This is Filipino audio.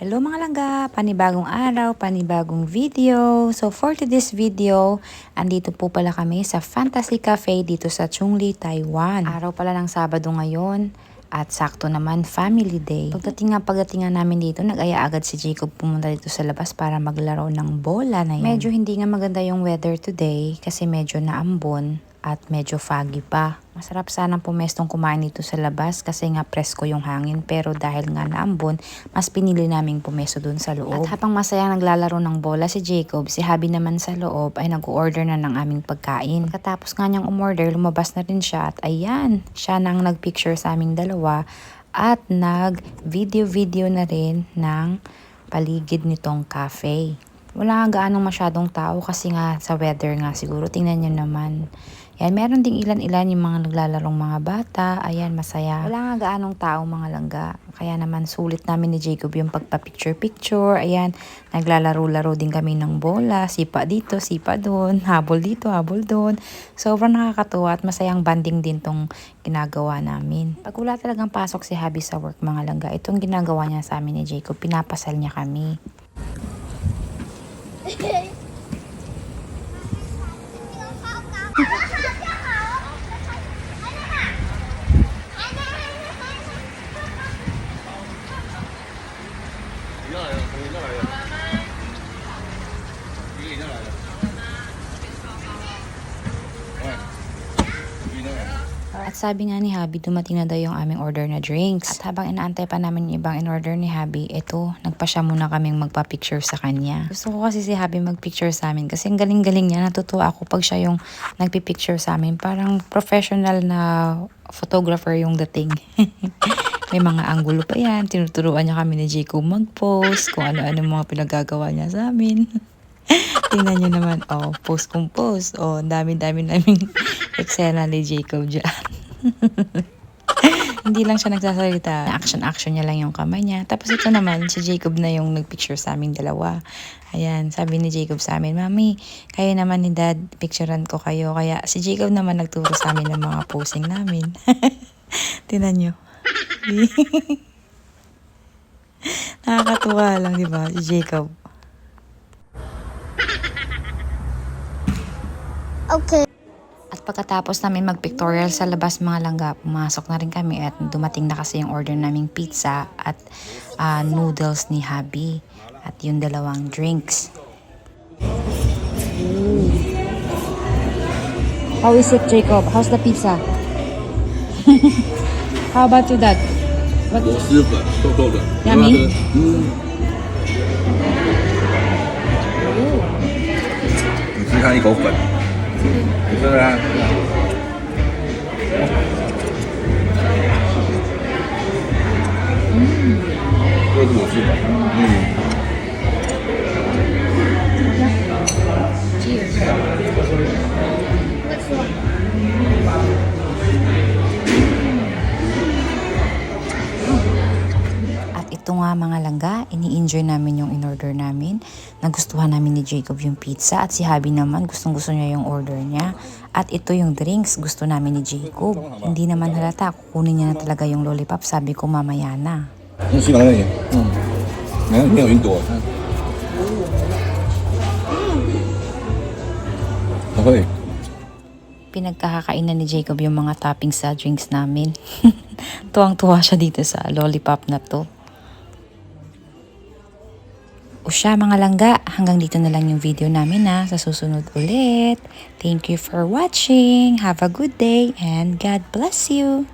Hello mga langga, panibagong araw, panibagong video. So for today's video, andito po pala kami sa Fantasy Cafe dito sa Chungli, Taiwan. Araw pala ng Sabado ngayon at sakto naman family day. Pagdating namin dito, nag-aya agad si Jacob pumunta dito sa labas para maglaro ng bola na yun. Medyo hindi nga maganda yung weather today kasi medyo naambon at medyo foggy pa. Masarap sanang pumestong kumain dito sa labas kasi nga presko yung hangin, pero dahil nga naambon, mas pinili naming pumesto dun sa loob. At habang masayang naglalaro ng bola si Jacob, si Habi naman sa loob ay nag-order na ng aming pagkain. Katapos nga niyang umorder, lumabas na rin siya at ayan, siya nang nagpicture sa aming dalawa at nag-video na rin ng paligid nitong cafe. Wala nga gaano masyadong tao kasi nga sa weather nga siguro. Tingnan nyo naman. Yan, meron ding ilan-ilan yung mga naglalarong mga bata. Ayan, masaya. Wala nga gaanong tao mga langga. Kaya naman sulit namin ni Jacob yung pagpa-picture-picture. Ayan, naglalaro-laro din kami ng bola. Sipa dito, sipa doon. Habol dito, habol doon. Sobrang nakakatuwa at masayang banding din tong ginagawa namin. Pag wala talagang pasok si Habi sa work mga langga, itong ginagawa niya sa amin ni Jacob, pinapasal niya kami. At sabi nga ni Habi, dumating na daw yung aming order na drinks. At habang inaantay pa namin yung ibang in-order ni Habi, eto, nagpa siya muna kaming magpa-picture sa kanya. Gusto ko kasi si Habi mag-picture sa amin kasi ang galing-galing niya. Natutuwa ako pag siya yung nagpi-picture sa amin. Parang professional na photographer yung dating. May mga anggulo pa yan. Tinuturuan niya kami ni Jacob mag-post, kung ano-ano mga pinagagawa niya sa amin. Tingnan nyo naman, oh, post kong post. Oh, dami-dami naming eksena ni Jacob dyan. Hindi lang siya nagsasalita. Action-action niya lang yung kamay niya. Tapos ito naman, si Jacob na yung nagpicture sa aming dalawa. Ayan, sabi ni Jacob sa amin, Mami, kayo naman ni Dad, picturean ko kayo. Kaya si Jacob naman nagturo sa amin ng mga posing namin. Tingnan nyo. Nakakatuwa lang, di ba, si Jacob. Okay. At pagkatapos namin mag-pictorial sa labas mga langga, pumasok na rin kami at dumating na kasi yung order naming pizza at noodles ni Habi at yung dalawang drinks. How is it, Jacob? How's the pizza? How about you, Dad? What? 螺蛳粉豆豆的， Yummy? 你吃它一口粉，你吃它，这是螺蛳粉，Ito nga mga langga, ini-enjoy namin yung in-order namin. Nagustuhan namin ni Jacob yung pizza at si Habi naman gustong-gusto niya yung order niya. At ito yung drinks, gusto namin ni Jacob. Hindi naman halata, kukunin niya na talaga yung lollipop, sabi ko mamaya na. 那吸管那里，没有云朵，会。 Pinagkakainan ni Jacob yung mga toppings sa drinks namin. Tuwang-tuwa siya dito sa lollipop na to. O siya mga langga, hanggang dito na lang yung video namin na. Sa susunod ulit. Thank you for watching. Have a good day and God bless you.